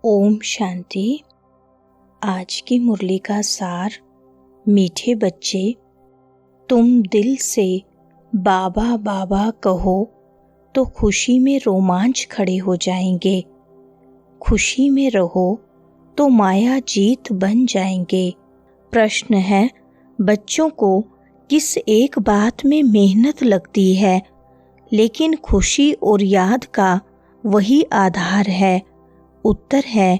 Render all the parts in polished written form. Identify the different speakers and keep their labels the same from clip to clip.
Speaker 1: ओम शांति। आज की मुरली का सार। मीठे बच्चे, तुम दिल से बाबा बाबा कहो तो खुशी में रोमांच खड़े हो जाएंगे। खुशी में रहो तो माया जीत बन जाएंगे। प्रश्न है, बच्चों को किस एक बात में मेहनत लगती है, लेकिन खुशी और याद का वही आधार है। उत्तर है,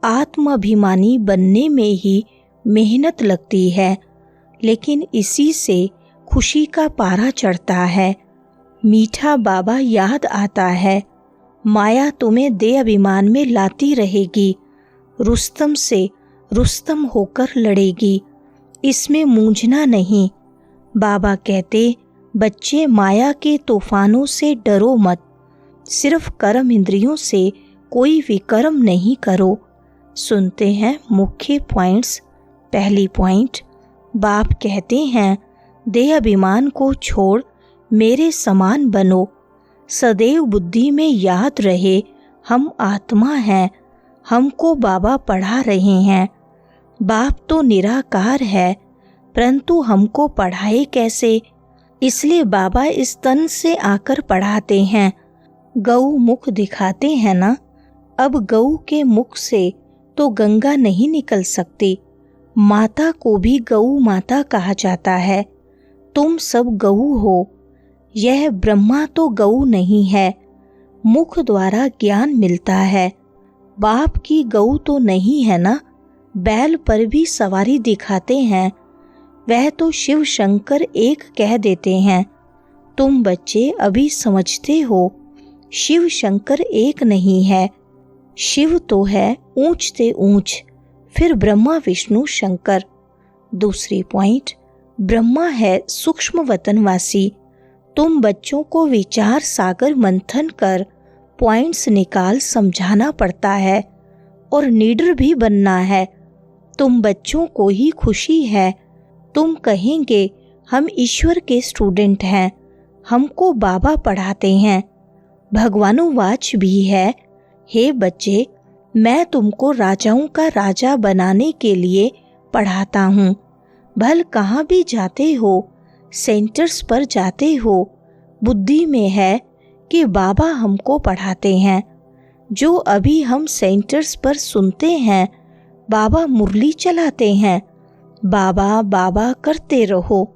Speaker 1: आत्माभिमानी बनने में ही मेहनत लगती है, लेकिन इसी से खुशी का पारा चढ़ता है। मीठा बाबा याद आता है। माया तुम्हें दे अभिमान में लाती रहेगी, रुस्तम से रुस्तम होकर लड़ेगी, इसमें मूंझना नहीं। बाबा कहते, बच्चे माया के तूफानों से डरो मत, सिर्फ कर्म इंद्रियों से कोई विकर्म नहीं करो। सुनते हैं मुख्य पॉइंट्स। पहली पॉइंट, बाप कहते हैं, देह अभिमान को छोड़ मेरे समान बनो। सदैव बुद्धि में याद रहे, हम आत्मा हैं, हमको बाबा पढ़ा रहे हैं। बाप तो निराकार है, परंतु हमको पढ़ाए कैसे? इसलिए बाबा इस तन से आकर पढ़ाते हैं। गौ मुख दिखाते हैं ना। अब गऊ के मुख से तो गंगा नहीं निकल सकती। माता को भी गऊ माता कहा जाता है। तुम सब गऊ हो। यह ब्रह्मा तो गऊ नहीं है, मुख द्वारा ज्ञान मिलता है। बाप की गऊ तो नहीं है ना। बैल पर भी सवारी दिखाते हैं, वह तो शिव शंकर एक कह देते हैं। तुम बच्चे अभी समझते हो, शिव शंकर एक नहीं है। शिव तो है ऊंच से ऊंच, फिर ब्रह्मा विष्णु शंकर। दूसरी पॉइंट, ब्रह्मा है सूक्ष्म वतनवासी। तुम बच्चों को विचार सागर मंथन कर पॉइंट्स निकाल समझाना पड़ता है और नीडर भी बनना है। तुम बच्चों को ही खुशी है। तुम कहेंगे, हम ईश्वर के स्टूडेंट हैं, हमको बाबा पढ़ाते हैं। भगवानुवाच भी है, हे बच्चे, मैं तुमको राजाओं का राजा बनाने के लिए पढ़ाता हूँ। भल कहाँ भी जाते हो, सेंटर्स पर जाते हो, बुद्धि में है कि बाबा हमको पढ़ाते हैं। जो अभी हम सेंटर्स पर सुनते हैं, बाबा मुरली चलाते हैं। बाबा बाबा करते रहो,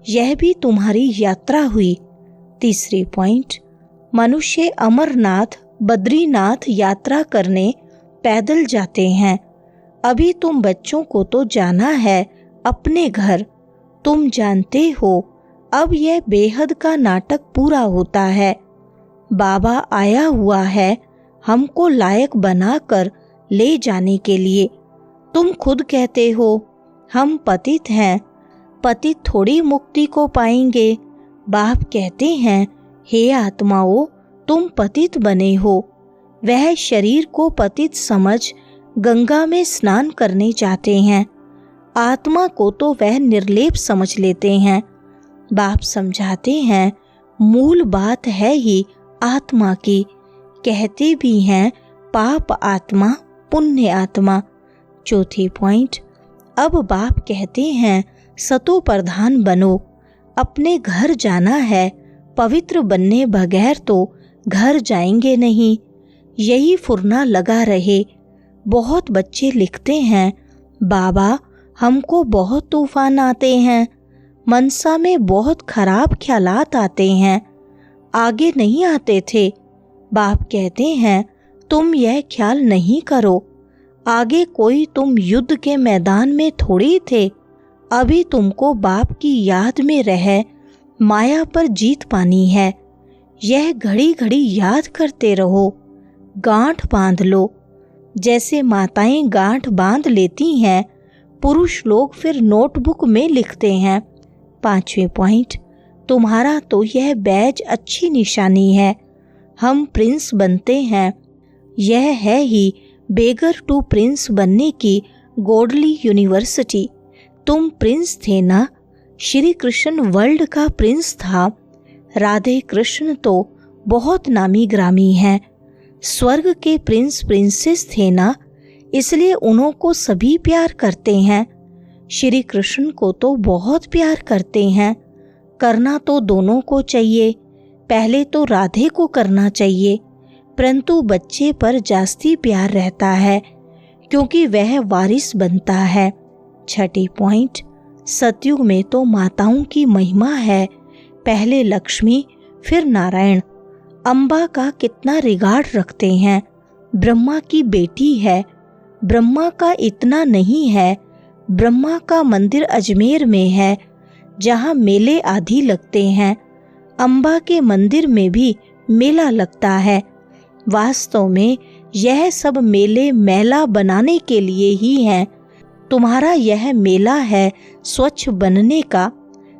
Speaker 1: यह भी तुम्हारी यात्रा हुई। तीसरी पॉइंट, मनुष्य अमरनाथ बद्रीनाथ यात्रा करने पैदल जाते हैं। अभी तुम बच्चों को तो जाना है अपने घर। तुम जानते हो, अब यह बेहद का नाटक पूरा होता है। बाबा आया हुआ है हमको लायक बनाकर ले जाने के लिए। तुम खुद कहते हो, हम पतित हैं, पतित थोड़ी मुक्ति को पाएंगे। बाप कहते हैं, हे आत्माओं, तुम पतित बने हो। वह शरीर को पतित समझ गंगा में स्नान करने जाते हैं। आत्मा को तो वह निर्लेप समझ लेते हैं। बाप समझाते हैं, मूल बात है ही आत्मा की। कहते भी हैं, पाप आत्मा पुण्य आत्मा। चौथी पॉइंट, अब बाप कहते हैं, सतो प्रधान बनो। अपने घर जाना है, पवित्र बनने बगैर तो घर जाएंगे नहीं। यही फुरना लगा रहे। बहुत बच्चे लिखते हैं, बाबा हमको बहुत तूफान आते हैं, मनसा में बहुत खराब ख्यालात आते हैं, आगे नहीं आते थे। बाप कहते हैं, तुम यह ख्याल नहीं करो, आगे कोई तुम युद्ध के मैदान में थोड़ी थे। अभी तुमको बाप की याद में रह माया पर जीत पानी है। यह घड़ी घड़ी याद करते रहो, गांठ बांध लो। जैसे माताएं गांठ बांध लेती हैं, पुरुष लोग फिर नोटबुक में लिखते हैं। पांचवें पॉइंट, तुम्हारा तो यह बैज अच्छी निशानी है, हम प्रिंस बनते हैं। यह है ही बेगर टू प्रिंस बनने की गॉडली यूनिवर्सिटी। तुम प्रिंस थे ना। श्री कृष्ण वर्ल्ड का प्रिंस था। राधे कृष्ण तो बहुत नामी ग्रामी हैं। स्वर्ग के प्रिंस प्रिंसेस थे ना, इसलिए उन्हों को सभी प्यार करते हैं। श्री कृष्ण को तो बहुत प्यार करते हैं। करना तो दोनों को चाहिए, पहले तो राधे को करना चाहिए, परंतु बच्चे पर जास्ती प्यार रहता है क्योंकि वह वारिस बनता है। छठी पॉइंट, सतयुग में तो माताओं की महिमा है, पहले लक्ष्मी फिर नारायण। अम्बा का कितना रिगार्ड रखते हैं। ब्रह्मा की बेटी है, ब्रह्मा का इतना नहीं है। ब्रह्मा का मंदिर अजमेर में है जहाँ मेले आदि लगते हैं। अम्बा के मंदिर में भी मेला लगता है। वास्तव में यह सब मेले मेला बनाने के लिए ही हैं। तुम्हारा यह मेला है स्वच्छ बनने का।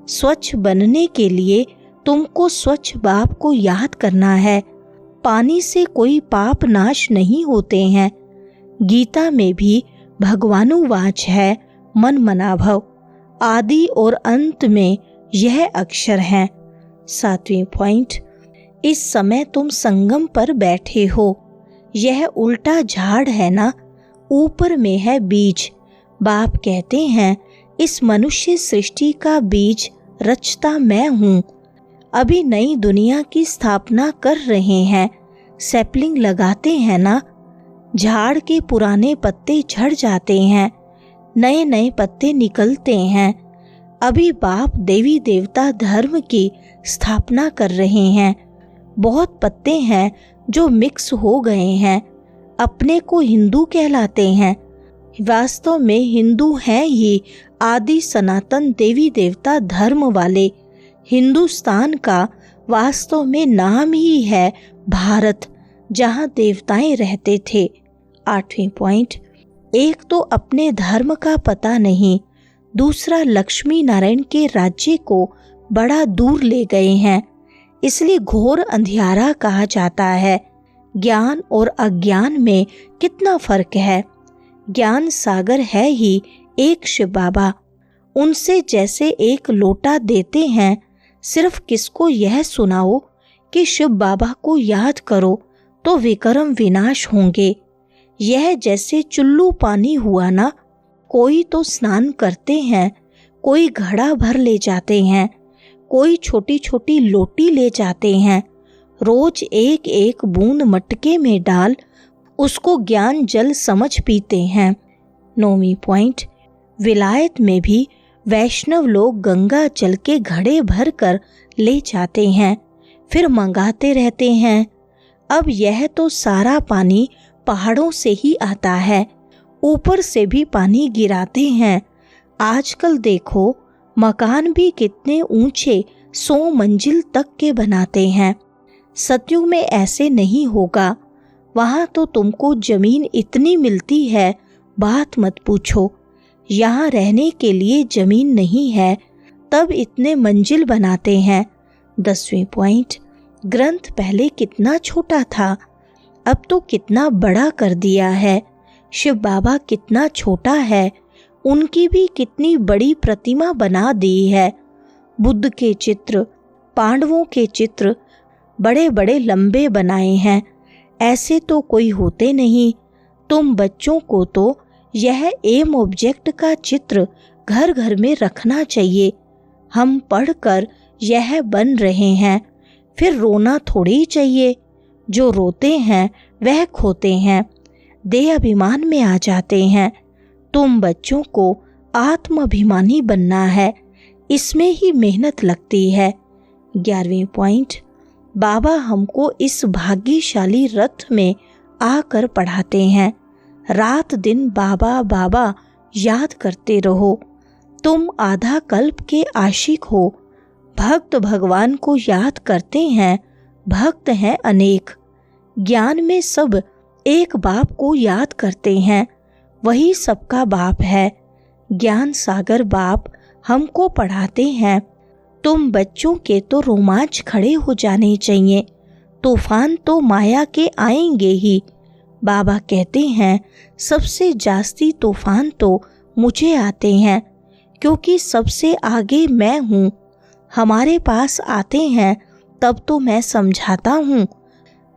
Speaker 1: स्वच्छ बनने के लिए तुमको स्वच्छ बाप को याद करना है। पानी से कोई पाप नाश नहीं होते हैं। गीता में भी भगवानुवाच है, मन मना भव। आदि और अंत में यह अक्षर हैं। 7वें पॉइंट, इस समय तुम संगम पर बैठे हो। यह उल्टा झाड़ है ना, ऊपर में है बीज। बाप कहते हैं इस मनुष्य सृष्टि का बीज रचता मैं हूँ। अभी नई दुनिया की स्थापना कर रहे हैं। सैपलिंग लगाते हैं ना, झाड़ के पुराने पत्ते झड़ जाते हैं, नए नए पत्ते निकलते हैं। अभी बाप देवी देवता धर्म की स्थापना कर रहे हैं। बहुत पत्ते हैं जो मिक्स हो गए हैं, अपने को हिंदू कहलाते हैं। वास्तव में हिंदू हैं ही आदि सनातन देवी देवता धर्म वाले। हिंदुस्तान का वास्तव में नाम ही है भारत, जहाँ देवताएं रहते थे। 8वें पॉइंट, एक तो अपने धर्म का पता नहीं, दूसरा लक्ष्मी नारायण के राज्य को बड़ा दूर ले गए हैं, इसलिए घोर अंधियारा कहा जाता है। ज्ञान और अज्ञान में कितना फर्क है। ज्ञान सागर है ही एक शिव बाबा, उनसे जैसे एक लोटा देते हैं। सिर्फ किसको यह सुनाओ कि शिव बाबा को याद करो तो विक्रम विनाश होंगे। यह जैसे चुल्लू पानी हुआ ना, कोई तो स्नान करते हैं, कोई घड़ा भर ले जाते हैं, कोई छोटी छोटी लोटी ले जाते हैं। रोज एक एक बूंद मटके में डाल उसको ज्ञान जल समझ पीते हैं। 9वीं पॉइंट, विलायत में भी वैष्णव लोग गंगा जल के घड़े भर कर ले जाते हैं, फिर मंगाते रहते हैं। अब यह तो सारा पानी पहाड़ों से ही आता है, ऊपर से भी पानी गिराते हैं। आजकल देखो मकान भी कितने ऊंचे 100 मंजिल तक के बनाते हैं। सतयुग में ऐसे नहीं होगा। वहाँ तो तुमको जमीन इतनी मिलती है, बात मत पूछो। यहाँ रहने के लिए जमीन नहीं है, तब इतने मंजिल बनाते हैं। 10वें पॉइंट, ग्रंथ पहले कितना छोटा था, अब तो कितना बड़ा कर दिया है। शिव बाबा कितना छोटा है, उनकी भी कितनी बड़ी प्रतिमा बना दी है। बुद्ध के चित्र, पांडवों के चित्र बड़े बड़े लंबे बनाए हैं, ऐसे तो कोई होते नहीं। तुम बच्चों को तो यह एम ऑब्जेक्ट का चित्र घर घर में रखना चाहिए। हम पढ़कर यह बन रहे हैं, फिर रोना थोड़ी चाहिए। जो रोते हैं वह खोते हैं, देह अभिमान में आ जाते हैं। तुम बच्चों को आत्माभिमानी बनना है, इसमें ही मेहनत लगती है। 11वें पॉइंट, बाबा हमको इस भाग्यशाली रथ में आकर पढ़ाते हैं। रात दिन बाबा बाबा याद करते रहो। तुम आधा कल्प के आशिक हो। भक्त भगवान को याद करते हैं, भक्त हैं अनेक। ज्ञान में सब एक बाप को याद करते हैं, वही सबका बाप है। ज्ञान सागर बाप हमको पढ़ाते हैं। तुम बच्चों के तो रोमांच खड़े हो जाने चाहिए। तूफान तो माया के आएंगे ही। बाबा कहते हैं सबसे जास्ती तूफान तो मुझे आते हैं, क्योंकि सबसे आगे मैं हूँ। हमारे पास आते हैं तब तो मैं समझाता हूँ,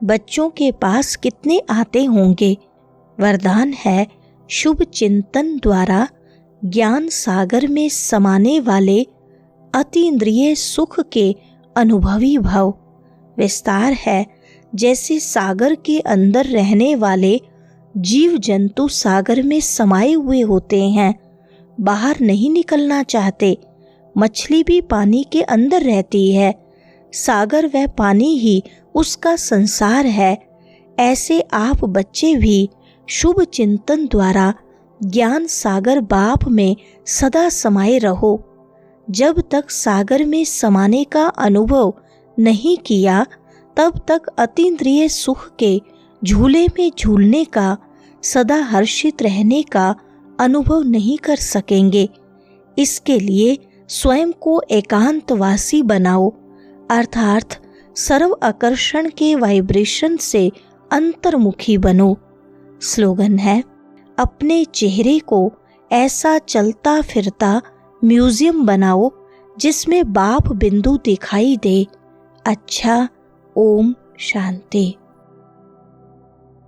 Speaker 1: बच्चों के पास कितने आते होंगे। वरदान है, शुभ चिंतन द्वारा ज्ञान सागर में समाने वाले अतीन्द्रिय सुख के अनुभवी भव। विस्तार है, जैसे सागर के अंदर रहने वाले जीव जंतु सागर में समाये हुए होते हैं, बाहर नहीं निकलना चाहते। मछली भी पानी के अंदर रहती है, सागर व पानी ही उसका संसार है। ऐसे आप बच्चे भी शुभ चिंतन द्वारा ज्ञान सागर बाप में सदा समाये रहो। जब तक सागर में समाने का अनुभव नहीं किया, तब तक अतीन्द्रिय सुख के झूले में झूलने का, सदा हर्षित रहने का अनुभव नहीं कर सकेंगे। इसके लिए स्वयं को एकांतवासी बनाओ, अर्थात सर्व आकर्षण के वाइब्रेशन से अंतर्मुखी बनो। स्लोगन है, अपने चेहरे को ऐसा चलता फिरता म्यूजियम बनाओ जिसमें बाप बिंदु दिखाई दे। अच्छा, ओम शांति।